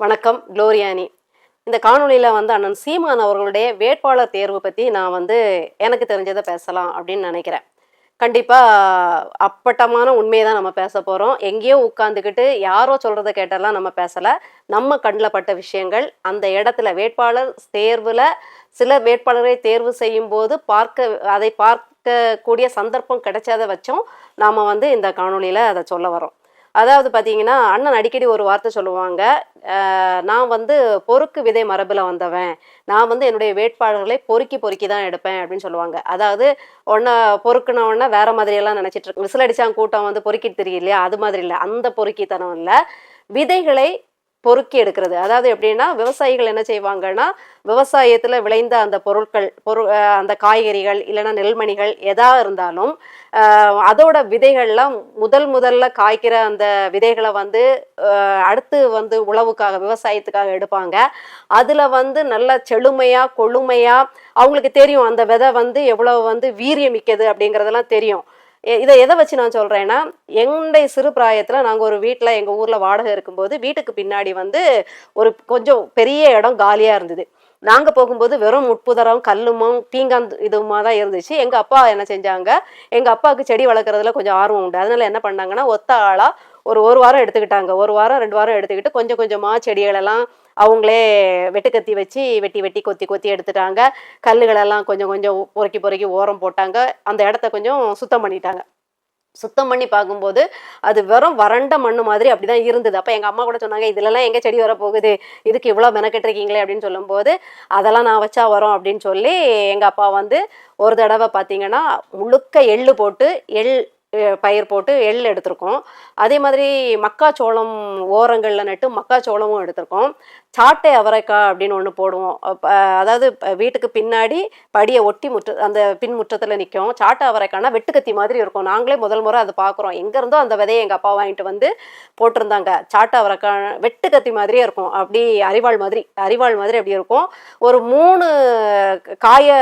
வணக்கம், குளோரியானி. இந்த காணொளியில அண்ணன் சீமான் அவர்களுடைய வேட்பாளர் தேர்வு பத்தி நான் எனக்கு தெரிஞ்சதை பேசலாம் அப்படின்னு நினைக்கிறேன். கண்டிப்பா அப்பட்டமான உண்மையை தான் நம்ம பேச போறோம். எங்கேயோ உட்கார்ந்துக்கிட்டு யாரோ சொல்றத கேட்டெல்லாம் நம்ம பேசல. நம்ம கண்ல பட்ட விஷயங்கள், அந்த இடத்துல வேட்பாளர் தேர்வுல சில வேட்பாளரை தேர்வு செய்யும்போது அதை பார்க்கக்கூடிய சந்தர்ப்பம் கிடைச்சதை வச்சும் நாம இந்த காணொளியில அதை சொல்ல வரோம். அதாவது பார்த்தீங்கன்னா, அண்ணன் அடிக்கடி ஒரு வார்த்தை சொல்லுவாங்க. நான் பொறுக்கு விதை மரபில் வந்தவன். நான் என்னுடைய வேட்பாளர்களை பொறுக்கி பொறுக்கி தான் எடுப்பேன் அப்படின்னு சொல்லுவாங்க. அதாவது பொறுக்குன உடனே வேற மாதிரியெல்லாம் நினச்சிட்டு இருக்கு. விசில் அடிச்சாங்க கூட்டம் பொறுக்கிட்டு தெரியும் இல்லையா, அது மாதிரி இல்லை. அந்த பொறுக்கித்தனம் இல்லை. விதைகளை பொறுக்கி எடுக்கிறது. அதாவது எப்படின்னா, விவசாயிகள் என்ன செய்வாங்கன்னா, விவசாயத்தில் விளைந்த அந்த பொருட்கள் அந்த காய்கறிகள் இல்லைன்னா நெல்மணிகள் எதா இருந்தாலும் அதோட விதைகள்லாம் முதல்ல காய்க்கிற அந்த விதைகளை அடுத்து உழவுக்காக விவசாயத்துக்காக எடுப்பாங்க. அதில் நல்ல செழுமையா கொழுமையா அவங்களுக்கு தெரியும் அந்த விதை எவ்வளவு வீரியமிக்கது அப்படிங்கிறதெல்லாம் தெரியும். இதை எதை வச்சு நான் சொல்கிறேன்னா, என்னுடைய சிறு பிராயத்தில் நாங்கள் ஒரு வீட்டில் எங்கள் ஊரில் வாடகை இருக்கும்போது வீட்டுக்கு பின்னாடி ஒரு கொஞ்சம் பெரிய இடம் காலியாக இருந்தது. நாங்கள் போகும்போது வெறும் முட்புதரம் கல்லுமும் பீங்கான் இதுமா தான் இருந்துச்சு. எங்கள் அப்பா என்ன செஞ்சாங்க, எங்கள் அப்பாவுக்கு செடி வளர்க்குறதுல கொஞ்சம் ஆர்வம் உண்டு. அதனால என்ன பண்ணாங்கன்னா, ஒத்த ஆளாக ஒரு வாரம் எடுத்துக்கிட்டாங்க. 1 வாரம் 2 வாரம் எடுத்துக்கிட்டு கொஞ்சம் கொஞ்சமாக செடிகளெல்லாம் அவங்களே வெட்டுக்கத்தி வச்சு வெட்டி வெட்டி கொத்தி கொத்தி எடுத்துட்டாங்க. கல்லுகளெல்லாம் கொஞ்சம் கொஞ்சம் பொறுக்கி பொறுக்கி ஓரம் போட்டாங்க. அந்த இடத்த கொஞ்சம் சுத்தம் பண்ணிட்டாங்க. சுத்தம் பண்ணி பார்க்கும்போது அது வெறும் வறண்ட மண்ணு மாதிரி அப்படிதான் இருந்தது. அப்போ எங்கள் அம்மா கூட சொன்னாங்க, இதுலலாம் எங்கே செடி வர போகுது, இதுக்கு இவ்வளோ மெனக்கெட்டிருக்கீங்களே அப்படின்னு சொல்லும்போது, அதெல்லாம் நான் வச்சா வரும் அப்படின்னு சொல்லி எங்கள் அப்பா ஒரு தடவை பார்த்தீங்கன்னா முழுக்க எள்ளு போட்டு பயிர் போட்டு எள் எடுத்திருக்கோம். அதே மாதிரி மக்காச்சோளம் ஓரங்களில் நட்டு மக்காச்சோளமும் எடுத்திருக்கோம். சாட்டை அவரைக்காய் அப்படின்னு ஒன்று போடுவோம். அதாவது வீட்டுக்கு பின்னாடி படியை ஒட்டி அந்த பின் முற்றத்தில் நிற்கும். சாட்டை அவரைக்காய்னா வெட்டுக்கத்தி மாதிரி இருக்கும். நாங்களே முதல் முறை அதை பார்க்குறோம். எங்கேருந்தோ அந்த விதையை எங்கள் அப்பா வாங்கிட்டு போட்டிருந்தாங்க. சாட்டை அவரைக்காய் வெட்டுக்கத்தி மாதிரியே இருக்கும். அப்படி அரிவாள் மாதிரி அப்படி இருக்கும். ஒரு 3 காயை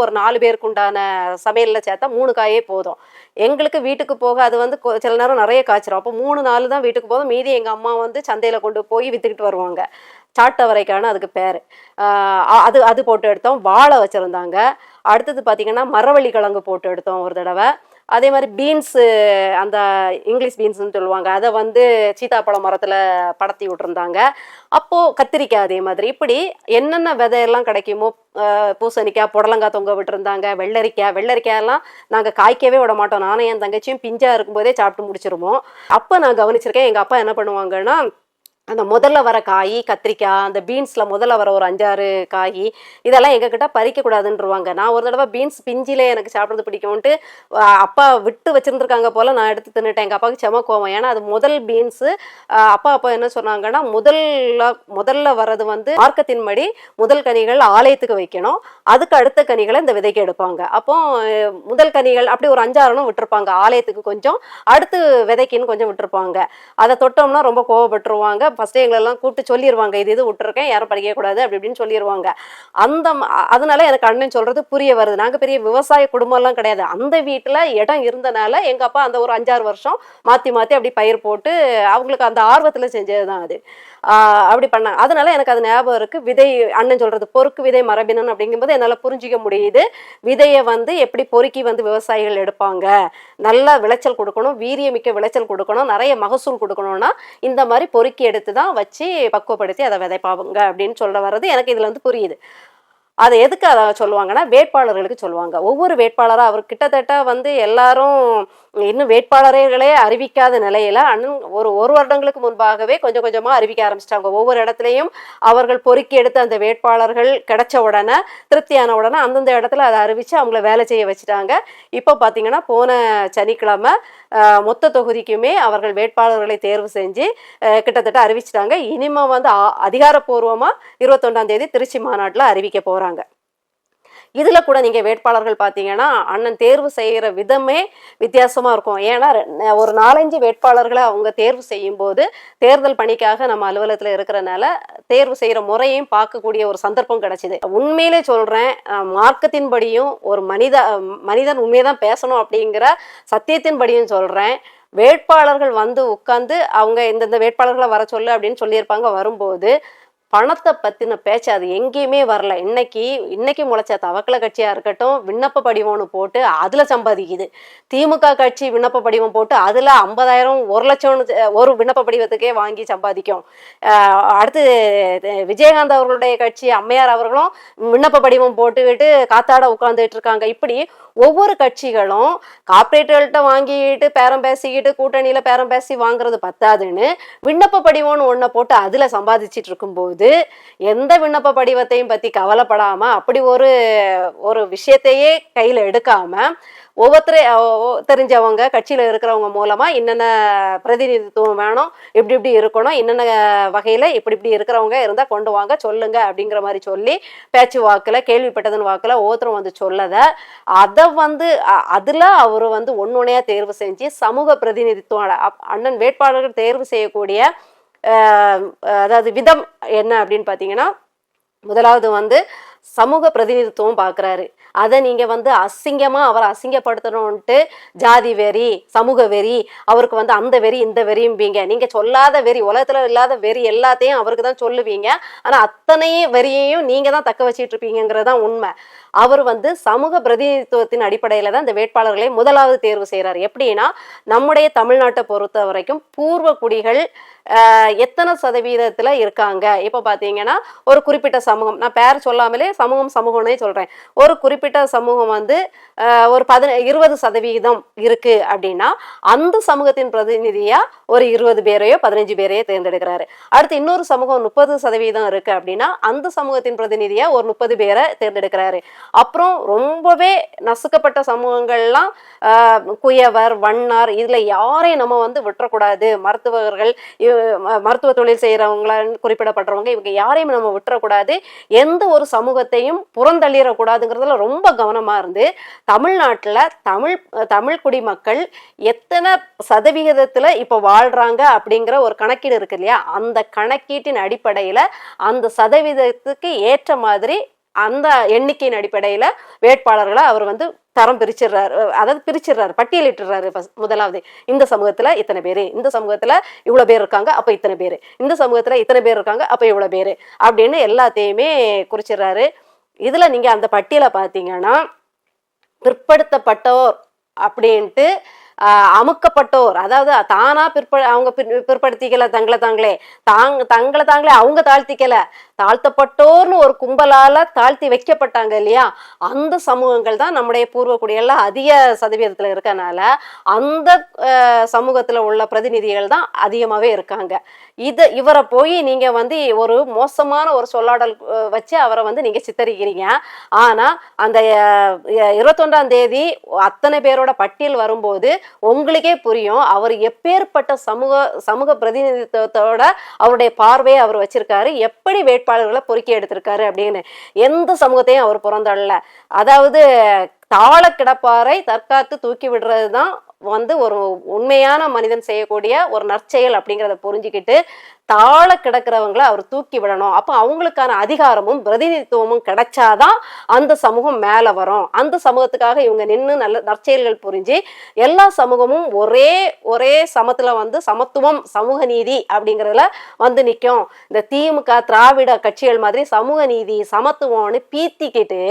ஒரு 4 பேருக்கு உண்டான சமையலில் சேர்த்தா 3 காயே போதும். எங்களுக்கு வீட்டுக்கு போக அது சில நேரம் நிறைய காய்ச்சிரும். அப்போ 3-4 தான் வீட்டுக்கு போதும். மீதி எங்கள் அம்மா சந்தையில் கொண்டு போய் விற்றுக்கிட்டு வருவாங்க. சாட்டவரைக்கான அதுக்கு பேர். அது போட்டு எடுத்தோம். வாழை வச்சுருந்தாங்க. அடுத்தது பார்த்திங்கன்னா மரவள்ளி கிழங்கு போட்டு எடுத்தோம் ஒரு தடவை. அதே மாதிரி பீன்ஸு, அந்த இங்கிலீஷ் பீன்ஸுன்னு சொல்லுவாங்க, அதை சீத்தாப்பழம் மரத்தில் படத்தி விட்டுருந்தாங்க. அப்போது கத்திரிக்காய் அதே மாதிரி. இப்படி என்னென்ன விதையெல்லாம் கிடைக்குமோ, பூசணிக்காய் புடலங்காய் தொங்க விட்டுருந்தாங்க. வெள்ளரிக்காயெல்லாம் நாங்கள் காய்க்கவே விட மாட்டோம். நானும் என் தங்கச்சியும் பிஞ்சாக இருக்கும்போதே சாப்பிட்டு முடிச்சிருவோம். அப்போ நான் கவனிச்சிருக்கேன், எங்கள் அப்பா என்ன பண்ணுவாங்கன்னா, அந்த முதல்ல வர காய் கத்திரிக்காய், அந்த பீன்ஸில் முதல்ல வர ஒரு 5-6 காய் இதெல்லாம் எங்ககிட்ட பறிக்கக்கூடாதுன்றவாங்க. நான் ஒரு தடவை பீன்ஸ் பிஞ்சிலே எனக்கு சாப்பிட்றது பிடிக்கும்ன்ட்டு அப்பா விட்டு வச்சுருந்துருக்காங்க போல் நான் எடுத்து தின்னுட்டேன். எங்கள் அப்பாவுக்கு செம கோவம். ஏன்னா அது முதல் பீன்ஸு. அப்பா என்ன சொன்னாங்கன்னா, முதல்ல வர்றது மார்க்கத்தின்படி முதல் கனிகள் ஆலயத்துக்கு வைக்கணும், அதுக்கு அடுத்த கனிகளை இந்த விதைக்கு எடுப்பாங்க. அப்போ முதல் கனிகள் அப்படி ஒரு 5-6 விட்டுருப்பாங்க. ஆலயத்துக்கு கொஞ்சம், அடுத்து விதைக்குன்னு கொஞ்சம் விட்டுருப்பாங்க. அதை தொட்டோம்னா ரொம்ப கோவப்பட்டுருவாங்க. ஃபஸ்ட்டே எங்களெல்லாம் கூப்பிட்டு சொல்லிடுவாங்க, இது விட்டுருக்கேன், யாரும் படிக்கக்கூடாது அப்படி இப்படின்னு சொல்லிடுவாங்க. அதனால எனக்கு அண்ணன் சொல்றது புரிய வருது. நாங்கள் பெரிய விவசாய குடும்பம்லாம் கிடையாது. அந்த வீட்டில் இடம் இருந்தனால எங்கள் அப்பா அந்த ஒரு 5-6 வருஷம் மாற்றி அப்படி பயிர் போட்டு அவங்களுக்கு அந்த ஆர்வத்தில் செஞ்சது தான் அது. அப்படி பண்ணாங்க. அதனால எனக்கு அது ஞாபகம் இருக்கு. விதை அண்ணன் சொல்றது பொறுக்கு விதை மரபினன் அப்படிங்கும்போது என்னால் புரிஞ்சிக்க முடியுது. விதையை எப்படி பொறுக்கி விவசாயிகள் எடுப்பாங்க. நல்ல விளைச்சல் கொடுக்கணும், வீரியமிக்க விளைச்சல் கொடுக்கணும், நிறைய மகசூல் கொடுக்கணும்னா இந்த மாதிரி பொறுக்கி எடுத்து தான் வச்சு பக்குவப்படுத்தி அதை விதைப்பாங்க அப்படின்னு சொல்ல வர்றது எனக்கு இதுல புரியுது. அதை எதுக்கு அதை சொல்லுவாங்கன்னா, வேட்பாளர்களுக்கு சொல்லுவாங்க. ஒவ்வொரு வேட்பாளராக அவர் கிட்டத்தட்ட எல்லாரும் இன்னும் வேட்பாளர்களே அறிவிக்காத நிலையில அண்ணன் ஒரு வருடங்களுக்கு முன்பாகவே கொஞ்சம் கொஞ்சமா அறிவிக்க ஆரம்பிச்சிட்டாங்க. ஒவ்வொரு இடத்துலையும் அவர்கள் பொறுக்கி எடுத்து அந்த வேட்பாளர்கள் கிடைச்ச உடனே, திருப்தியான உடனே அந்தந்த இடத்துல அதை அறிவிச்சு அவங்கள வேலை செய்ய வச்சுட்டாங்க. இப்போ பார்த்தீங்கன்னா, போன சனிக்கிழமை மொத்த தொகுதிக்குமே அவர்கள் வேட்பாளர்களை தேர்வு செஞ்சு கிட்டத்தட்ட அறிவிச்சிட்டாங்க. இனிமே அதிகாரப்பூர்வமா 21ஆம் தேதி திருச்சி மாநாட்டில் அறிவிக்க போறாங்க. இதுல கூட நீங்க வேட்பாளர்கள் பார்த்தீங்கன்னா, அண்ணன் தேர்வு செய்கிற விதமே வித்தியாசமா இருக்கும். ஏன்னா ஒரு 4-5 வேட்பாளர்களை அவங்க தேர்வு செய்யும் போது தேர்தல் பணிக்காக நம்ம அலுவலகத்தில் இருக்கிறனால தேர்வு செய்கிற முறையும் பார்க்கக்கூடிய ஒரு சந்தர்ப்பம் கிடைச்சிது. உண்மையிலே சொல்றேன், மார்க்கத்தின்படியும் ஒரு மனிதன் உண்மையதான் பேசணும் அப்படிங்கிற சத்தியத்தின்படியும் சொல்றேன், வேட்பாளர்கள் வந்து உட்கார்ந்து அவங்க இந்தந்த வேட்பாளர்களை வர சொல்லு அப்படின்னு சொல்லியிருப்பாங்க. வரும்போது பணத்தை பத்தின பேச்சு அது எங்கேயுமே வரல. இன்னைக்கு முளைச்ச தவக்கல கட்சியா இருக்கட்டும், விண்ணப்ப படிவம்னு போட்டு அதுல சம்பாதிக்குது. திமுக கட்சி விண்ணப்ப படிவம் போட்டு அதுல 50,000 1,00,000 ஒரு விண்ணப்ப படிவத்துக்கே வாங்கி சம்பாதிக்கும். அடுத்து விஜயகாந்த் அவர்களுடைய கட்சி அம்மையார் அவர்களும் விண்ணப்ப படிவம் போட்டுக்கிட்டு காத்தாட உட்கார்ந்துட்டு இருக்காங்க. இப்படி ஒவ்வொரு கட்சிகளும் கார்பரேட்டுகள்கிட்ட வாங்கிட்டு பேரம் பேசிக்கிட்டு கூட்டணியில பேரம் பேசி வாங்குறது பத்தாதுன்னு விண்ணப்ப படிவம்னு ஒன்றை போட்டு அதுல சம்பாதிச்சிட்டு இருக்கும்போது எந்த விண்ணப்ப படிவத்தையும் பத்தி கவலைப்படாம அப்படி ஒரு ஒரு விஷயத்தையே கையில எடுக்காம தெரிஞ்சவங்க கட்சியில இருக்கிறவங்க மூலமா என்னென்ன பிரதிநிதித்துவம் வேணும், இப்படி இருக்கணும், என்னென்ன வகையில இப்படி இருக்கிறவங்க இருந்தா கொண்டு வாங்க சொல்லுங்க அப்படிங்கிற மாதிரி சொல்லி பேச்சு வாக்குல கேள்விப்பட்டதன் வாக்குல ஒவ்வொருத்தரும் வந்து சொல்லத அதை வந்து அதுல அவரு வந்து ஒன்னொன்னையா தேர்வு செஞ்சு சமூக பிரதிநிதித்துவம் அண்ணன் வேட்பாளர்கள் தேர்வு செய்யக்கூடிய அதாவது விதம் என்ன அப்படின்னு பாத்தீங்கன்னா, முதலாவது வந்து சமூக பிரதிநிதித்துவம் பார்க்குறாரு. அதை நீங்கள் வந்து அவரை அசிங்கப்படுத்தணும்ன்ட்டு ஜாதி வெறி, சமூக வெறி, அவருக்கு வந்து அந்த வெறி இந்த வெறியும்பீங்க. நீங்கள் சொல்லாத வெறி, உலகத்தில் இல்லாத வெறி எல்லாத்தையும் அவருக்கு தான் சொல்லுவீங்க. ஆனால் அத்தனையும் வெறியையும் நீங்கள் தான் தக்க வச்சிட்டு இருப்பீங்கிறது தான் உண்மை. அவர் வந்து சமூக பிரதிநிதித்துவத்தின் அடிப்படையில் தான் இந்த வேட்பாளர்களை முதலாவது தேர்வு செய்கிறார். எப்படின்னா, நம்முடைய தமிழ்நாட்டை பொறுத்த வரைக்கும் பூர்வ குடிகள் எத்தனை சதவீதத்தில் இருக்காங்க. இப்போ பார்த்தீங்கன்னா ஒரு குறிப்பிட்ட சமூகம், நான் பேர் சொல்லாமலே சமூகம்னே சொல்கிறேன். ஒரு குறிப்பிட்ட சமூகம் வந்து ஒரு 20% இருக்கு அப்படின்னா அந்த சமூகத்தின் பிரதிநிதியா ஒரு 20 பேரையோ 15 பேரையோ தேர்ந்தெடுக்கிறாரு. அடுத்து இன்னொரு சமூகம் 30% இருக்கு அப்படின்னா அந்த சமூகத்தின் பிரதிநிதியா ஒரு 30 பேரை தேர்ந்தெடுக்கிறாரு. அப்புறம் ரொம்பவே நசுக்கப்பட்ட சமூகங்கள்லாம் குயவர், வண்ணார், இதுல யாரையும் நம்ம வந்து விட்டுறக்கூடாது. மருத்துவர்கள், மருத்துவ தொழில் செய்யறவங்கள குறிப்பிடப்படுறவங்க, இவங்க யாரையும் நம்ம விட்டுறக்கூடாது. எந்த ஒரு சமூகத்தையும் புறந்தள்ளிடக்கூடாதுங்கிறதுல ரொம்ப கவனமா இருந்து தமிழ்நாட்டுல தமிழ் குடிமக்கள் எத்தனை சதவிகிதத்துல இப்ப வாழ்றாங்க அப்படிங்கிற ஒரு கணக்கீடு இருக்கு இல்லையா, அந்த கணக்கீட்டின் அடிப்படையில அந்த சதவீதத்துக்கு ஏற்ற மாதிரி அந்த எண்ணிக்கையின் அடிப்படையில வேட்பாளர்களை அவர் வந்து தரம் பிரிச்சிடுறாரு, அதாவது பிரிச்சிடுறாரு, பட்டியலிட்டுறாரு. முதலாவது இந்த சமூகத்துல இத்தனை பேரு, இந்த சமூகத்துல இவ்வளவு பேர் இருக்காங்க அப்ப இத்தனை பேரு, இந்த சமூகத்துல இத்தனை பேர் இருக்காங்க அப்ப இவ்வளவு பேரு அப்படின்னு எல்லாத்தையுமே குறிச்சிடுறாரு. இதுல நீங்க அந்த பட்டியலை பார்த்தீங்கன்னா பிற்படுத்தப்பட்டோர் அப்படின்ட்டு அமுக்கப்பட்டோர், அதாவது தானா அவங்க பிற்படுத்திக்கல தங்களை தாங்களே அவங்க தாழ்த்திக்கல, தாழ்த்தப்பட்டோர்னு ஒரு கும்பலால தாழ்த்தி வைக்கப்பட்டாங்க இல்லையா, அந்த சமூகங்கள் தான் நம்முடைய பூர்வ குடியெல்லாம் அதிக சதவீதத்துல இருக்கனால அந்த சமூகத்துல உள்ள பிரதிநிதிகள் தான் அதிகமாவே இருக்காங்க. இவரை போய் நீங்க வந்து ஒரு மோசமான ஒரு சொல்லாடல் வச்சு அவரை வந்து நீங்க சித்தரிக்கிறீங்க. ஆனா அந்த 21ஆம் தேதி அத்தனை பேரோட பட்டியல் வரும்போது உங்களுக்கே புரியும் அவர் எப்பேற்பட்ட சமூக பிரதிநிதித்துவத்தோட அவருடைய பார்வையை அவர் வச்சிருக்காரு, எப்படி வேட்பாளர்களை பொறுக்கி எடுத்திருக்காரு அப்படின்னு. எந்த சமூகத்தையும் அவர் புறந்தள்ள, அதாவது தாழ கிடப்பாரை தற்காத்து தூக்கி விடுறதுதான் வந்து ஒரு உண்மையான மனிதன் செய்யக்கூடிய ஒரு நற்செயல் அப்படிங்கிறத புரிஞ்சுக்கிட்டு தாழ கிடக்கிறவங்களை அவர் தூக்கி விடணும். அப்போ அவங்களுக்கான அதிகாரமும் பிரதிநிதித்துவமும் கிடைச்சாதான் அந்த சமூகம் மேல வரும். அந்த சமூகத்துக்காக இவங்க நின்று நல்ல நற்செயல்கள் புரிஞ்சு எல்லா சமூகமும் ஒரே சமத்துல வந்து சமத்துவம், சமூக நீதி அப்படிங்கிறதுல வந்து நிற்கும். இந்த திமுக திராவிட கட்சிகள் மாதிரி சமூக நீதி சமத்துவம்னு பீத்திக்கிட்டு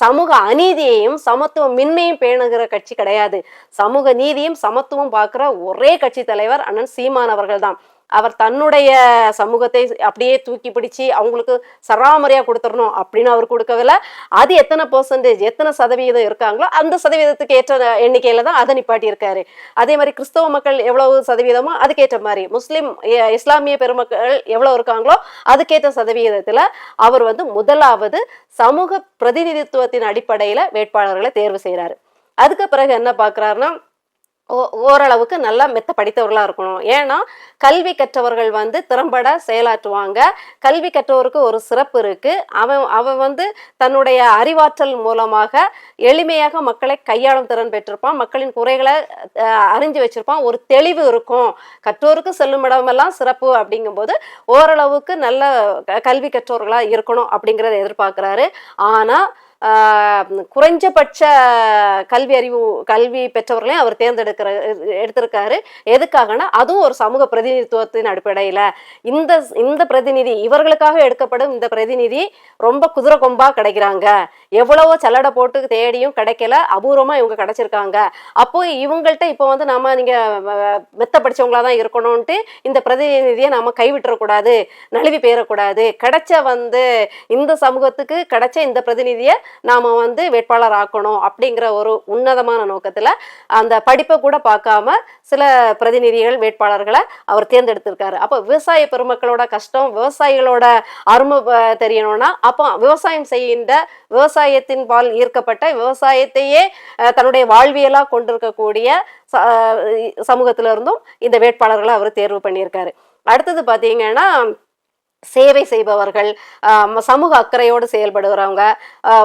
சமூக அநீதியையும் சமத்துவ மின்மையும் பேணுகிற கட்சி கிடையாது. சமூக நீதியும் சமத்துவம் பார்க்கிற ஒரே கட்சி தலைவர் அண்ணன் சீமான் அவர்கள் தான். அவர் தன்னுடைய சமூகத்தை அப்படியே தூக்கி பிடிச்சு அவங்களுக்கு சராமரியா கொடுத்துடணும் அப்படின்னு அவர் கொடுக்கவில்லை. அது எத்தனை பெர்சன்டேஜ், எத்தனை சதவீதம் இருக்காங்களோ அந்த சதவீதத்துக்கு ஏற்ற எண்ணிக்கையில தான் அதை நிப்பாட்டி இருக்காரு. அதே மாதிரி கிறிஸ்தவ மக்கள் எவ்வளவு சதவீதமோ அதுக்கேற்ற மாதிரி, இஸ்லாமிய பெருமக்கள் எவ்வளவு இருக்காங்களோ அதுக்கேற்ற சதவீதத்துல அவர் வந்து முதலாவது சமூக பிரதிநிதித்துவத்தின் அடிப்படையில வேட்பாளர்களை தேர்வு செய்யறாரு. அதுக்கு பிறகு என்ன பாக்குறாருன்னா, ஓரளவுக்கு நல்லா மெத்த படித்தவர்களா இருக்கணும். ஏன்னா கல்வி கற்றவர்கள் வந்து திறம்பட செயலாற்றுவாங்க. கல்வி கற்றவருக்கு ஒரு சிறப்பு இருக்கு. அவன் வந்து தன்னுடைய அறிவாற்றல் மூலமாக எளிமையாக மக்களை கையாளும் திறன் பெற்றிருப்பான். மக்களின் குறைகளை அறிஞ்சு வச்சிருப்பான். ஒரு தெளிவு இருக்கும். கற்றோருக்கு செல்லும் இடமெல்லாம் சிறப்பு அப்படிங்கும்போது ஓரளவுக்கு நல்ல கல்வி கற்றவர்களா இருக்கணும் அப்படிங்கிறத எதிர்பார்க்கிறாரு. ஆனா குறைஞ்சபட்ச கல்வி பெற்றவர்களையும் அவர் எடுத்திருக்காரு. எதுக்காகனா அதுவும் ஒரு சமூக பிரதிநிதித்துவத்தின் அடிப்படையில இந்த பிரதிநிதி இவர்களுக்காக எடுக்கப்படும் இந்த பிரதிநிதி ரொம்ப குதிரை கொம்பா கிடைக்கிறாங்க, எவ்வளவோ சல்லடை போட்டு தேடியும் கிடைக்கல, அபூர்வமா இவங்க கிடைச்சிருக்காங்க. அப்போ இவங்கள்ட்ட இப்போ வந்து நாம நீங்க மெத்த படிச்சவங்களா தான் இருக்கணும்ட்டு இந்த பிரதிநிதியை நாம கைவிட்டுறக்கூடாது, நழுவி போயிடக்கூடாது. கிடைச்ச வந்து இந்த சமூகத்துக்கு கிடைச்ச இந்த பிரதிநிதியை நாம வந்து வேட்பாளர் ஆக்கணும் அப்படிங்கிற ஒரு உன்னதமான நோக்கத்துல அந்த படிப்பை கூட பார்க்காம சில பிரதிநிதிகள் வேட்பாளர்களை அவர் தேர்ந்தெடுத்திருக்காரு. அப்போ விவசாய பெருமக்களோட கஷ்டம், விவசாயிகளோட அருமை தெரியணும்னா அப்போ விவசாயம் செய்கின்ற விவசாயத்தின் பால் ஈர்க்கப்பட்ட விவசாயத்தையே தன்னுடைய வாழ்வியலா கொண்டிருக்கக்கூடிய சமூகத்தில இருந்தும் இந்த வேட்பாளர்களை அவர் தேர்வு பண்ணியிருக்காரு. அடுத்தது பாத்தீங்கன்னா சேவை செய்பவர்கள், சமூக அக்கறையோடு செயல்படுகிறவங்க,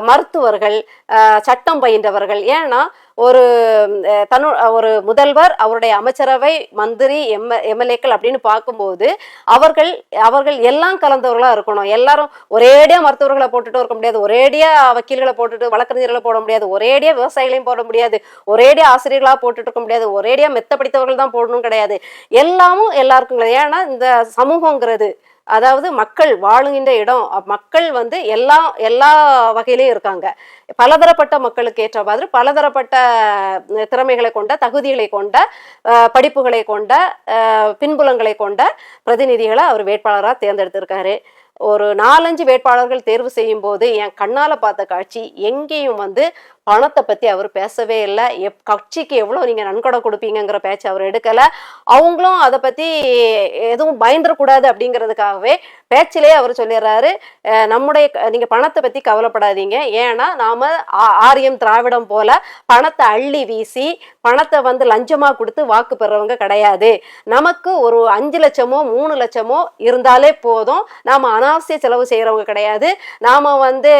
மருத்துவர்கள், சட்டம் பயின்றவர்கள். ஏன்னா ஒரு முதல்வர், அவருடைய அமைச்சரவை, மந்திரி, எம்எல்ஏக்கள் அப்படின்னு பார்க்கும்போது அவர்கள் எல்லாம் கலந்தவர்களா இருக்கணும். எல்லாரும் ஒரேடியா மருத்துவர்களை போட்டுட்டு இருக்க முடியாது, ஒரேடியா வக்கீல்களை போட்டுட்டு வழக்கறிஞர்களை போட முடியாது, ஒரேடியா விவசாயிகளையும் போட முடியாது, ஒரேடியா ஆசிரியர்களா போட்டுட்டு இருக்க முடியாது, ஒரேடியா மெத்த படித்தவர்கள் தான் போடணும் கிடையாது. எல்லாமும் எல்லாருக்கும். ஏன்னா இந்த சமூகங்கிறது அதாவது மக்கள் வாழுகின்ற இடம், மக்கள் வந்து எல்லா வகையிலையும் இருக்காங்க. பலதரப்பட்ட மக்களுக்கு ஏற்ற மாதிரி பலதரப்பட்ட திறமைகளை கொண்ட, தகுதிகளை கொண்ட, படிப்புகளை கொண்ட, பின்புலங்களை கொண்ட பிரதிநிதிகளை அவர் வேட்பாளராக தேர்ந்தெடுத்திருக்காரு. ஒரு 4-5 வேட்பாளர்கள் தேர்வு செய்யும் போது என் கண்ணால பார்த்த காட்சி, எங்கேயும் வந்து பணத்தை பத்தி அவர் பேசவே இல்லை. கட்சிக்கு எவ்வளவு நீங்க நன்கொடை கொடுப்பீங்கிற பேச்சு அவர் எடுக்கல. அவங்களும் அதை பத்தி எதுவும் பயந்துடக்கூடாது அப்படிங்கிறதுக்காகவே பேச்சிலே அவர் சொல்லிடுறாரு, நீங்க பணத்தை பத்தி கவலைப்படாதீங்க, ஏன்னா நாம ஆரியம் திராவிடம் போல பணத்தை அள்ளி வீசி பணத்தை வந்து லஞ்சமா கொடுத்து வாக்கு பெறவங்க கிடையாது. நமக்கு ஒரு 5 லட்சமோ 3 லட்சமோ இருந்தாலே போதும், நாம அனாவசிய செலவு செய்யறவங்க கிடையாது. நாம வந்து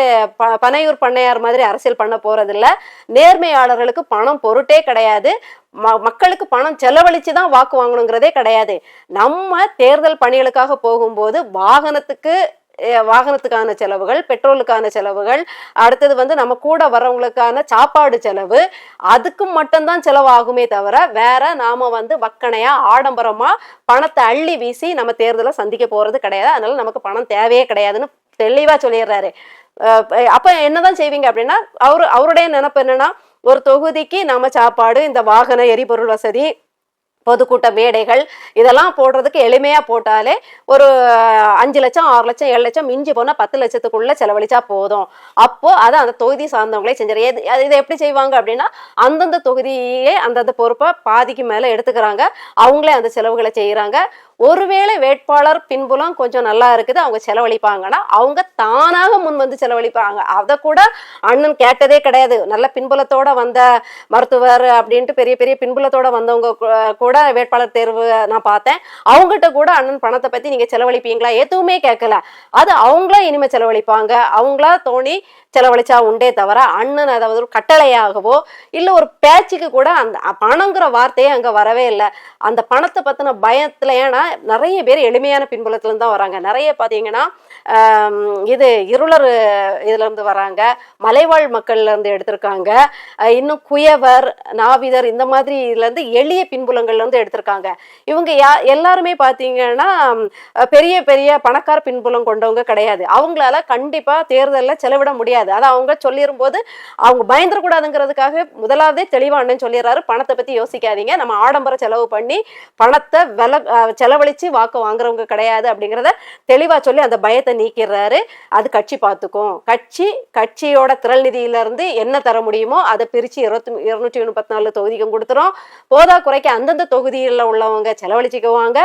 பனையூர் பண்ணையார் மாதிரி அரசியல் பண்ண போறது இல்ல. நேர்மையாளர்களுக்கு பணம் பொருட்டே கிடையாது. மக்களுக்கு பணம் செலவழிச்சுதான் வாக்கு வாங்கணுங்கிறதே கிடையாது. நம்ம தேர்தல் பணிகளுக்காக போகும்போது வாகனத்துக்கான செலவுகள், பெட்ரோலுக்கான செலவுகள், அடுத்தது வந்து நம்ம கூட வர்றவங்களுக்கான சாப்பாடு செலவு, அதுக்கு மட்டும்தான் செலவாகுமே தவிர வேற நாம வந்து வக்கணையா ஆடம்பரமா பணத்தை அள்ளி வீசி நம்ம தேர்தலை சந்திக்க போறது கிடையாது. அதனால நமக்கு பணம் தேவையே கிடையாதுன்னு தெளிவா சொல்லிடுறாரு. அப்ப என்னதான் செய்வீங்க அப்படின்னா, அவருடைய நினைப்பு என்னன்னா, ஒரு தொகுதிக்கு நம்ம சாப்பாடு, இந்த வாகன எரிபொருள் வசதி, பொதுக்கூட்ட மேடைகள் இதெல்லாம் போடுறதுக்கு எளிமையா போட்டாலே ஒரு 5 லட்சம் 6 லட்சம் 7 லட்சம் மிஞ்சி போனா 10 லட்சத்துக்குள்ள செலவழிச்சா போதும். அப்போ அதை அந்த தொகுதி சார்ந்தவங்களே செஞ்சாரு. இதை எப்படி செய்வாங்க அப்படின்னா, அந்தந்த தொகுதியே அந்தந்த பொறுப்பை பாதிக்கு மேல எடுத்துக்கிறாங்க, அவங்களே அந்த செலவுகளை செய்யறாங்க. ஒருவேளை வேட்பாளர் பின்புலம் கொஞ்சம் நல்லா இருக்குது, அவங்க செலவழிப்பாங்கன்னா அவங்க தானாக முன் வந்து செலவழிப்பாங்க. அதை கூட அண்ணன் கேட்டதே கிடையாது. நல்ல பின்புலத்தோட வந்த மருத்துவர் அப்படின்ட்டு பெரிய பெரிய பின்புலத்தோட வந்தவங்க கூட வேட்பாளர் தேர்வு நான் பார்த்தேன். அவங்ககிட்ட கூட அண்ணன் பணத்தை பத்தி நீங்க செலவழிப்பீங்களா எதுவுமே கேட்கல. அது அவங்களா இனிமே செலவழிப்பாங்க, அவங்களா தோணி செலவழிச்சா உண்டே தவிர அண்ணன் அதாவது ஒரு கட்டளையாகவோ இல்ல ஒரு பேச்சுக்கு கூட அந்த பணங்கிற வார்த்தையே அங்க வரவே இல்லை. அந்த பணத்தை பத்தின பயத்துல, ஏன்னா நிறைய பேர் எளிமையான பின்புலத்துல இருந்து தான் வராங்க. நிறைய பாத்தீங்கன்னா இது இருளர் இதுல இருந்து வராங்க, மலைவாழ் மக்கள்ல இருந்து எடுத்திருக்காங்க, இன்னும் குயவர், நாவிதர், இந்த மாதிரி இதுல இருந்து எளிய பின்புலங்கள்ல இருந்து எடுத்திருக்காங்க. இவங்க எல்லாருமே பாத்தீங்கன்னா பெரிய பெரிய பணக்கார பின்புலம் கொண்டவங்க கிடையாது. அவங்களால கண்டிப்பா தேர்தலில் செலவிட முடியாது. அதை அவங்க சொல்லிடும் போது அவங்க பயந்துடக்கூடாதுங்கிறதுக்காக முதலாவதே தெளிவா அண்ணன் சொல்லிடுறாரு, பணத்தை பத்தி யோசிக்காதீங்க, நம்ம ஆடம்பர செலவு பண்ணி பணத்தை செலவழிச்சு வாக்கு வாங்குறவங்க கிடையாது அப்படிங்கிறத தெளிவா சொல்லி அந்த பயத்தை நீக்கிறாரு. அது கட்சி பார்த்துக்கும், கட்சியோட திரள் நிதியில இருந்து என்ன தர முடியுமோ அதை பிரிச்சு 234 தொகுதிக்கும் கொடுத்துரும். போதா குறைக்க அந்தந்த தொகுதியில் உள்ளவங்க செலவழிச்சுக்குவாங்க.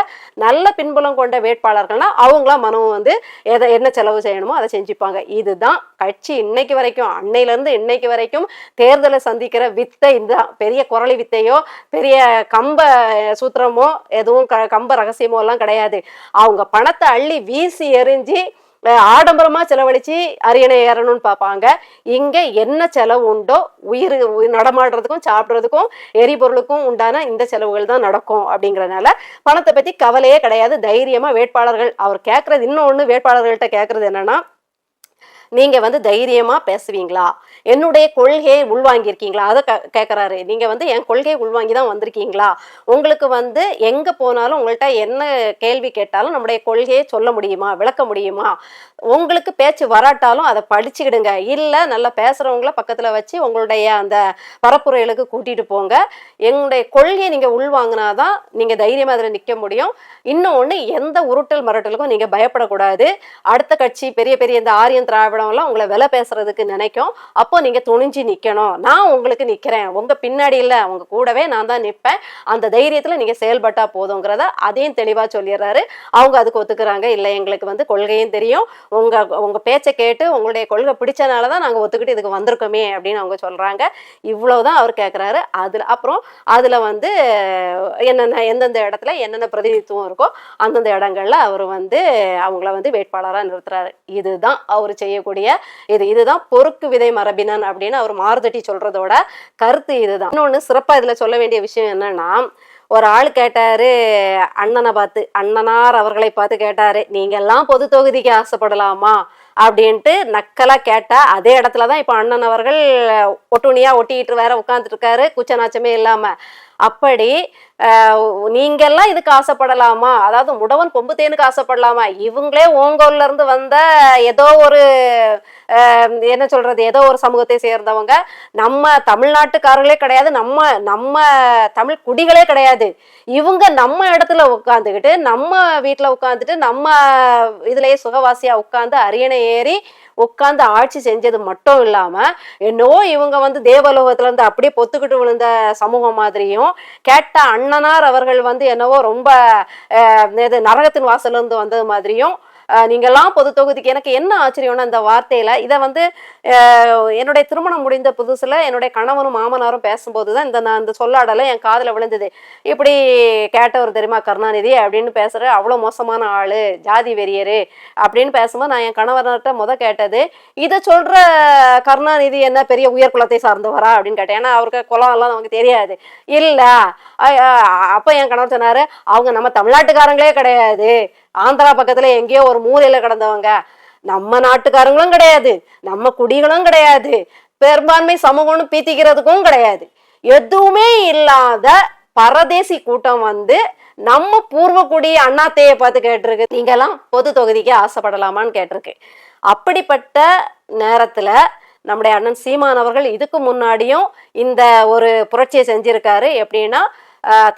நல்ல பின்புலம் கொண்ட வேட்பாளர்கள்னா அவங்களா மனம் வந்து என்ன செலவு செய்யணுமோ அதை செஞ்சுப்பாங்க. இதுதான் கட்சி இன்னைக்கு வரைக்கும், அன்னையில இருந்து இன்னைக்கு வரைக்கும் தேர்தலை சந்திக்கிற வித்தை. இந்த பெரிய குரலி வித்தையோ பெரிய கம்ப சூத்திரமோ எதுவும் கம்ப ரகசியமோ எல்லாம் கிடையாது. அவங்க பணத்தை அள்ளி வீசி எறிஞ்சி ஆடம்பரமா செலவழிச்சு அரியணை ஏறணும்னு பார்ப்பாங்க. இங்க என்ன செலவு உண்டோ, உயிர் நடமாடுறதுக்கும் சாப்பிட்றதுக்கும் எரிபொருளுக்கும் உண்டான இந்த செலவுகள் தான் நடக்கும். அப்படிங்கறதுனால பணத்தை பத்தி கவலையே கிடையாது. தைரியமா வேட்பாளர்கள் அவர் கேட்கறது, இன்னொன்னு வேட்பாளர்கள்ட்ட கேட்கறது என்னன்னா, நீங்க வந்து தைரியமா பேசுவீங்களா, என்னுடைய கொள்கையை உள்வாங்கியிருக்கீங்களா, அதை கேட்கறாரு. நீங்க வந்து என் கொள்கையை உள்வாங்கி தான் வந்திருக்கீங்களா, உங்களுக்கு வந்து எங்க போனாலும் உங்கள்கிட்ட என்ன கேள்வி கேட்டாலும் நம்முடைய கொள்கையை சொல்ல முடியுமா, விளக்க முடியுமா, உங்களுக்கு பேச்சு வராட்டாலும் அதை படிச்சுக்கிடுங்க, இல்ல நல்லா பேசுறவங்கள பக்கத்துல வச்சு உங்களுடைய அந்த பரப்புரைகளுக்கு கூட்டிட்டு போங்க. எங்களுடைய கொள்கையை நீங்க உள்வாங்கினாதான் நீங்க தைரியமா அதில் நிக்க முடியும். இன்னொன்னு, எந்த உருட்டல் மிரட்டலுக்கும் நீங்க பயப்படக்கூடாது. அடுத்த கட்சி பெரிய பெரிய இந்த ஆரியன் திராவிடம் எல்லாம் உங்களை விலை பேசுறதுக்கு நினைக்கும். அப்போ நீங்க துணிஞ்சு நிக்கணும். நான் உங்களுக்கு நிக்கிறேன், உங்க பின்னாடி இல்ல, உங்க கூடவே நான் தான் நிற்பேன். அந்த தைரியத்துல நீங்க செயல்பட்டா போதுங்கிறத அதையும் தெளிவா சொல்லிடுறாரு. அவங்க அதுக்கு ஒத்துக்கிறாங்க. இல்ல, எங்களுக்கு வந்து கொள்கையும் தெரியும், உங்க உங்க பேச்சை கேட்டு உங்களுடைய கொள்கை பிடிச்சனாலதான் நாங்க ஒத்துக்கிட்டு இதுக்கு வந்திருக்கோமே அப்படின்னு அவங்க சொல்றாங்க. இவ்வளவுதான் அவர் கேட்கிறாரு. அதுல வந்து என்னென்ன எந்தெந்த இடத்துல என்னென்ன பிரதிநிதித்துவம் இருக்கோ அந்தந்த இடங்கள்ல அவர் வந்து அவங்கள வந்து வேட்பாளராக நிறுத்துறாரு. இதுதான் அவர் செய்யக்கூடிய இதுதான் பொறுக்கு விதை மரபினன் அப்படின்னு அவர் மாறுதட்டி சொல்றதோட கருத்து இதுதான். இன்னொன்னு சிறப்பா இதுல சொல்ல வேண்டிய விஷயம் என்னன்னா, ஒரு ஆள் கேட்டாரு, அண்ணனை பார்த்து, அண்ணனார் அவர்களை பார்த்து கேட்டாரு, நீங்க எல்லாம் பொது தொகுதிக்கு ஆசைப்படலாமா அப்படின்ட்டு நக்கலா கேட்டா, அதே இடத்துலதான் இப்ப அண்ணன் அவர்கள் ஒட்டுணியா ஒட்டிக்கிட்டு வேற உட்கார்ந்துட்டு இருக்காரு, கூச்ச நாச்சமே இல்லாம. அப்படி நீங்கெல்லாம் இதுக்கு ஆசைப்படலாமா, அதாவது முடவன் கொம்பு தேனுக்கு ஆசைப்படலாமா, இவங்களே ஓங்கோல்ல இருந்து வந்த ஏதோ ஒரு என்ன சொல்றது, ஏதோ ஒரு சமூகத்தை சேர்ந்தவங்க, நம்ம தமிழ்நாட்டுக்காரர்களே கிடையாது, நம்ம தமிழ் குடிகளே கிடையாது, இவங்க நம்ம இடத்துல உட்காந்துக்கிட்டு நம்ம வீட்டுல உட்காந்துட்டு நம்ம இதுலயே சுகவாசியா உட்கார்ந்து அரியணை ஏறி உட்கார்ந்து ஆட்சி செஞ்சது மட்டும் இல்லாம, என்னவோ இவங்க வந்து தேவலோகத்துல இருந்து அப்படியே பொத்துக்கிட்டு விழுந்த சமூகம் மாதிரியும், கேட்ட அண்ணனார் அவர்கள் வந்து என்னவோ ரொம்ப நரகத்தின் வாசல்ல இருந்து வந்தது மாதிரியும், நீங்கெல்லாம் பொது தொகுதிக்கு. எனக்கு என்ன ஆச்சரியம்னா, இந்த வார்த்தையில இதை வந்து என்னுடைய திருமணம் முடிந்த புதுசுல என்னுடைய கணவனும் மாமனாரும் பேசும்போதுதான் இந்த சொல்லாடல என் காதுல விழுந்தது. இப்படி கேட்டவர் தெரியுமா கருணாநிதி அப்படின்னு பேசுற, அவ்வளவு மோசமான ஆளு, ஜாதி வெறியரு அப்படின்னு பேசும்போது நான் என் கணவர்கிட்ட கேட்டது, இதை சொல்ற கருணாநிதி என்ன பெரிய உயர் குலத்தை சார்ந்தவரா அப்படின்னு கேட்டேன். ஏன்னா அவருக்கு குலம் எல்லாம் நமக்கு தெரியாது. இல்ல, அப்ப என் கணவர் சொன்னாரு, அவங்க நம்ம தமிழ்நாட்டுக்காரங்களே கிடையாது, ஆந்திரா பக்கத்துல எங்கேயோ ஒரு மூலையில கிடந்தவங்க, நம்ம நாட்டுக்காரங்களும் கிடையாது, நம்ம குடிகளும் கிடையாது, பெரும்பான்மை சமூகம்னு பீத்திக்கிறதுக்கும் கிடையாது, எதுவுமே இல்லாத பரதேசி கூட்டம் வந்து நம்ம பூர்வக்குடி அண்ணாத்தையை பார்த்து கேட்டிருக்கு, நீங்கெல்லாம் பொது தொகுதிக்கு ஆசைப்படலாமான்னு கேட்டிருக்கு. அப்படிப்பட்ட நேரத்துல நம்முடைய அண்ணன் சீமான் அவர்கள் இதுக்கு முன்னாடியும் இந்த ஒரு புரட்சியை செஞ்சிருக்காரு. எப்படின்னா,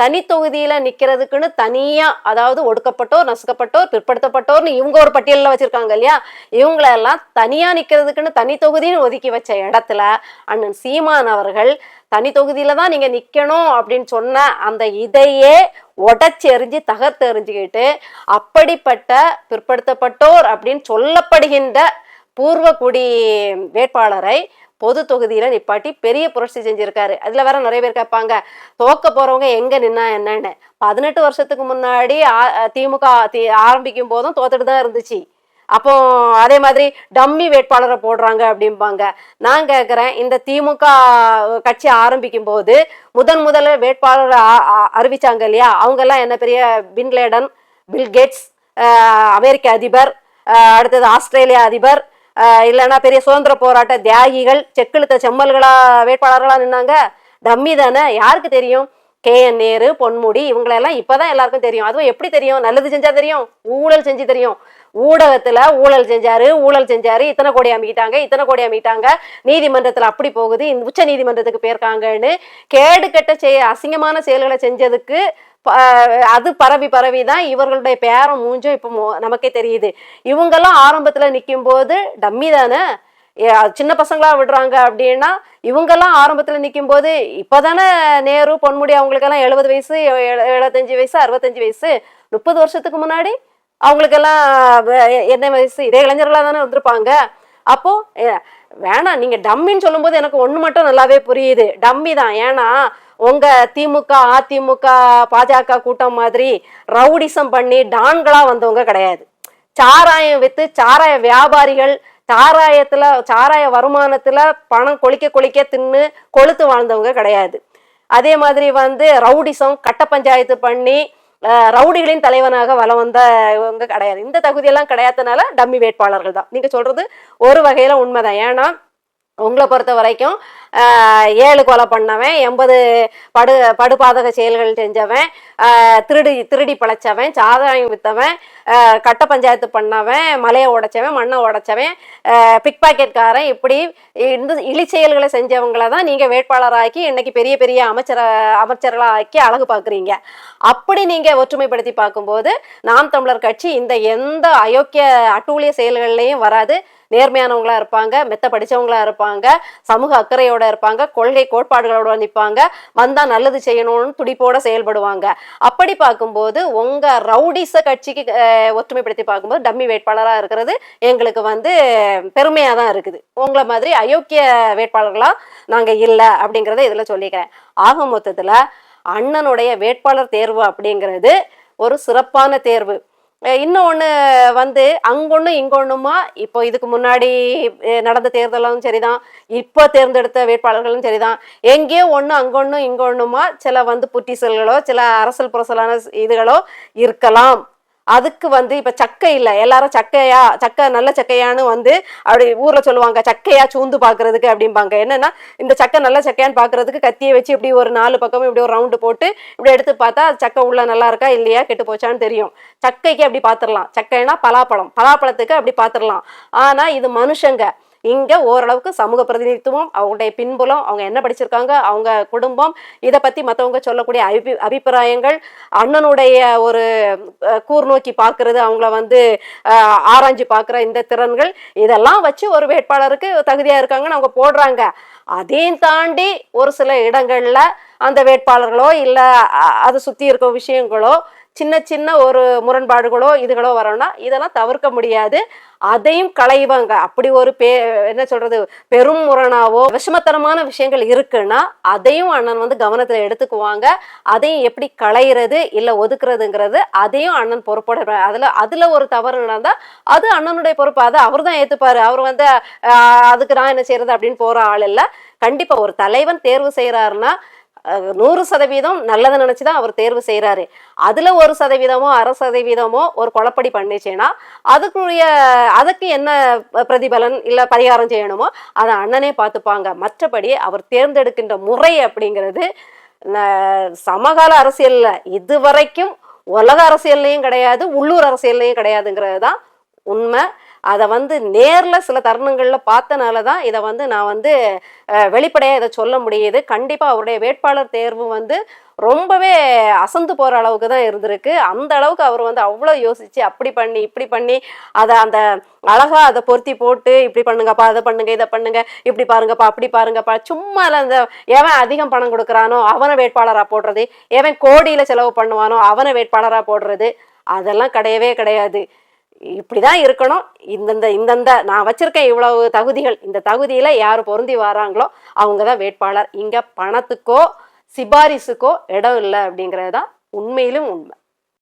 தனி தொகுதியில நிக்கிறதுக்குன்னு தனியா, அதாவது ஒடுக்கப்பட்டோர், நசுக்கப்பட்டோர், பிற்படுத்தப்பட்டோர்னு இவங்க ஒரு பட்டியலில் வச்சிருக்காங்க இல்லையா, இவங்களெல்லாம் தனியா நிக்கிறதுக்குன்னு தனி தொகுதின்னு ஒதுக்கி வச்ச இடத்துல அண்ணன் சீமான் அவர்கள் தனி தொகுதியில தான் நீங்க நிக்கணும் அப்படின்னு சொன்ன அந்த இதையே உடச்சி எறிஞ்சு தகர்த்து எறிஞ்சுக்கிட்டு, அப்படிப்பட்ட பிற்படுத்தப்பட்டோர் அப்படின்னு சொல்லப்படுகின்ற பூர்வக்குடி வேட்பாளரை பொது தொகுதியில நிப்பாட்டி பெரிய புரட்சி செஞ்சிருக்காரு. அதுல வேற நிறைய பேர் கேட்பாங்க, தோக்க போறவங்க எங்க நின்னா என்னன்னு. 18 வருஷத்துக்கு முன்னாடி திமுக ஆரம்பிக்கும் போதும் தோத்துட்டு தான் இருந்துச்சு. அப்போ அதே மாதிரி டம்மி வேட்பாளரை போடுறாங்க அப்படிம்பாங்க. நான் கேட்கிறேன், இந்த திமுக கட்சி ஆரம்பிக்கும் போது முதல்ல வேட்பாளர் அறிவிச்சாங்க இல்லையா, அவங்க எல்லாம் என்ன பெரிய பின்லேடன், பில்கேட்ஸ், அமெரிக்க அதிபர், அடுத்தது ஆஸ்திரேலியா அதிபர், இல்லைன்னா பெரிய சுதந்திர போராட்ட தியாகிகள், செக்கிழுத்த செம்மல்களா வேட்பாளர்களா நின்னாங்க? டம்மி தானே. யாருக்கு தெரியும்? KN நேரு, பொன்முடி, இவங்களெல்லாம் இப்பதான் எல்லாருக்கும் தெரியும். அதுவும் எப்படி தெரியும்? நல்லது செஞ்சா தெரியும், ஊழல் செஞ்சு தெரியும். ஊடகத்துல ஊழல் செஞ்சாரு, இத்தனை கோடி அமைக்கிட்டாங்க, நீதிமன்றத்துல அப்படி போகுது, உச்ச நீதிமன்றத்துக்கு போயிருக்காங்கன்னு கேடு கெட்ட அசிங்கமான செயல்களை செஞ்சதுக்கு அது பரவிதான் இவர்களுடைய பேரம் மூஞ்சும் இப்ப நமக்கே தெரியுது. இவங்கெல்லாம் ஆரம்பத்துல நிக்கும் போது டம்மி தானே, சின்ன பசங்களா விடுறாங்க அப்படின்னா, இவங்கெல்லாம் ஆரம்பத்துல நிக்கும் போது இப்பதானே நேரு, பொன்முடி அவங்களுக்கெல்லாம் 70 வயசு, 75 வயசு, 65 வயசு. 30 வருஷத்துக்கு முன்னாடி அவங்களுக்கெல்லாம் என்ன வயசு? இதே இளைஞர்களா தானே வந்திருப்பாங்க. அப்போ வேணாம், நீங்க டம்மின்னு சொல்லும் போது எனக்கு ஒண்ணு மட்டும் நல்லாவே புரியுது, டம்மி தான். ஏன்னா உங்க திமுக, அதிமுக, பாஜக கூட்டம் மாதிரி ரவுடிசம் பண்ணி டான்களா வந்தவங்க கிடையாது. சாராயம் வித்து சாராய வியாபாரிகள், சாராய வருமானத்துல பணம் கொளிக்க தின்னு கொளுத்து வாழ்ந்தவங்க கிடையாது. அதே மாதிரி வந்து ரவுடிசம், கட்ட பஞ்சாயத்து பண்ணி ரவுடிகளின் தலைவனாக வலம் வந்த இவங்க கிடையாது. இந்த தகுதியெல்லாம் கிடையாதனால டம்மி வேட்பாளர்கள் தான். நீங்க சொல்றது ஒரு வகையில உண்மைதான். ஏன்னா உங்களை பொறுத்த வரைக்கும் 7 கொலை பண்ணவன், 80 படுபாதக செயல்கள் செஞ்சவன், திருடி பழைச்சவன், சாராயம் வித்தவன், கட்ட பஞ்சாயத்து பண்ணவன், மலையை உடைச்சவன், மண்ணை உடைச்சவன், பிக் பாக்கெட்காரன், இப்படி இந்த இழி செயல்களை செஞ்சவங்களை தான் நீங்கள் வேட்பாளராக்கி இன்னைக்கு பெரிய பெரிய அமைச்சர்களாக ஆக்கி அழகு பார்க்குறீங்க. அப்படி நீங்கள் ஒற்றுமைப்படுத்தி பார்க்கும்போது நாம் தமிழர் கட்சி இந்த எந்த அயோக்கிய அட்டூழிய செயல்கள்லையும் வராது. நேர்மையானவங்களா இருப்பாங்க, மெத்த படிச்சவங்களா இருப்பாங்க, சமூக அக்கறையோட இருப்பாங்க, கொள்கை கோட்பாடுகளோட நிற்பாங்க, வந்தா நல்லது செய்யணும்னு துடிப்போட செயல்படுவாங்க. அப்படி பார்க்கும்போது உங்க ரவுடிச கட்சிக்கு ஒற்றுமைப்படுத்தி பார்க்கும்போது டம்மி வேட்பாளராக இருக்கிறது எங்களுக்கு பெருமையா தான் இருக்குது. உங்களை மாதிரி அயோக்கிய வேட்பாளர்களா நாங்க இல்லை அப்படிங்கிறத இதுல சொல்லிக்கிறேன். ஆக மொத்தத்துல அண்ணனுடைய வேட்பாளர் தேர்வு அப்படிங்கிறது ஒரு சிறப்பான தேர்வு. இன்னொன்று அங்கொன்னு இங்கொன்னுமா, இப்போ இதுக்கு முன்னாடி நடந்த தேர்தலும் சரிதான், இப்போ தேர்ந்தெடுத்த வேட்பாளர்களும் சரிதான், எங்கேயோ ஒன்று அங்கொன்னு இங்கொன்னுமா சில புட்டிசல்களோ சில அரசல் புரசலான இதுகளோ இருக்கலாம். அதுக்கு இப்ப சக்கை இல்லை, எல்லாரும் சக்கை நல்ல சக்கையான்னு அப்படி ஊர்ல சொல்லுவாங்க, சக்கையா சூந்து பாக்குறதுக்கு அப்படிம்பாங்க. என்னன்னா இந்த சக்கை நல்ல சக்கையான்னு பாக்குறதுக்கு கத்தியை வச்சு இப்படி ஒரு 4 பக்கமும் இப்படி ஒரு ரவுண்டு போட்டு இப்படி எடுத்து பார்த்தா சக்கை உள்ள நல்லா இருக்கா இல்லையா கெட்டு போச்சான்னு தெரியும். சக்கைக்கு அப்படி பாத்துடலாம். சக்கைனா பலாப்பழத்துக்கு அப்படி பாத்துடலாம். ஆனா இது மனுஷங்க. இங்க ஓரளவுக்கு சமூக பிரதிநிதித்துவம், அவங்களுடைய பின்புலம், அவங்க என்ன படிச்சிருக்காங்க, அவங்க குடும்பம், இதை பத்தி மற்றவங்க சொல்லக்கூடிய அபிப்பிராயங்கள், அண்ணனுடைய ஒரு கூர்நோக்கி பார்க்கறது, அவங்கள ஆராய்ஞ்சு பார்க்குற இந்த திறன்கள், இதெல்லாம் வச்சு ஒரு வேட்பாளருக்கு தகுதியா இருக்காங்கன்னு அவங்க போடுறாங்க. அதையும் தாண்டி ஒரு சில இடங்கள்ல அந்த வேட்பாளர்களோ இல்ல அதை சுத்தி இருக்க விஷயங்களோ சின்ன சின்ன ஒரு முரண்பாடுகளோ இதுகளோ வரோம்னா இதெல்லாம் தவிர்க்க முடியாது. அதையும் களைவாங்க. அப்படி ஒரு என்ன சொல்றது, பெரும் முரணாவோ விஷமத்தனமான விஷயங்கள் இருக்குன்னா அதையும் அண்ணன் கவனத்துல எடுத்துக்குவாங்க. அதையும் எப்படி களையிறது இல்ல ஒதுக்குறதுங்கிறது அதையும் அண்ணன் பொறுப்போட அதுல ஒரு தவறு நடந்தா அது அண்ணனுடைய பொறுப்பு. அதை அவர் தான் ஏத்துப்பாரு. அவர் அதுக்கு நான் என்ன செய்யறது அப்படின்னு போற ஆள் இல்ல. கண்டிப்பா ஒரு தலைவன் தேர்வு செய்யறாருன்னா 100% நல்லதை நினைச்சுதான் அவர் தேர்வு செய்யறாரு. அதுல 1%, 1/2% ஒரு குழப்படி பண்ணிச்சேன்னா அதுக்கு என்ன பிரதிபலன் இல்ல பரிகாரம் செய்யணுமோ அதை அண்ணனே பார்த்துப்பாங்க. மற்றபடி அவர் தேர்ந்தெடுக்கின்ற முறை அப்படிங்கிறது சமகால அரசியல்ல இதுவரைக்கும் உலக அரசியல்லையும் கிடையாது, உள்ளூர் அரசியல்லையும் கிடையாதுங்கிறது தான் உண்மை. அதை நேர்ல சில தருணங்கள்ல பார்த்தனாலதான் இதை நான் வெளிப்படையா இதை சொல்ல முடியுது. கண்டிப்பா அவருடைய வேட்பாளர் தேர்வு ரொம்பவே அசந்து போற அளவுக்கு தான் இருந்திருக்கு. அந்த அளவுக்கு அவர் அவ்வளவு யோசிச்சு அப்படி பண்ணி இப்படி பண்ணி அதை அந்த அழகா அதை பொருத்தி போட்டு இப்படி பண்ணுங்கப்பா, அதை பண்ணுங்க, இதை பண்ணுங்க, இப்படி பாருங்கப்பா, அப்படி பாருங்கப்பா, சும்மா அந்த எவன் அதிகம் பணம் கொடுக்குறானோ அவனை வேட்பாளரா போடுறது, எவன் கோடியில செலவு பண்ணுவானோ அவனை வேட்பாளரா போடுறது, அதெல்லாம் கிடையவே கிடையாது. இப்படிதான் இருக்கணும். இந்தந்த நான் வச்சிருக்கேன் இவ்வளவு தகுதிகள், இந்த தகுதியில யாரு பொருந்தி வராங்களோ அவங்கதான் வேட்பாளர். இங்க பணத்துக்கோ சிபாரிசுக்கோ இடம் இல்லை அப்படிங்கிறது தான் உண்மையிலும் உண்மை.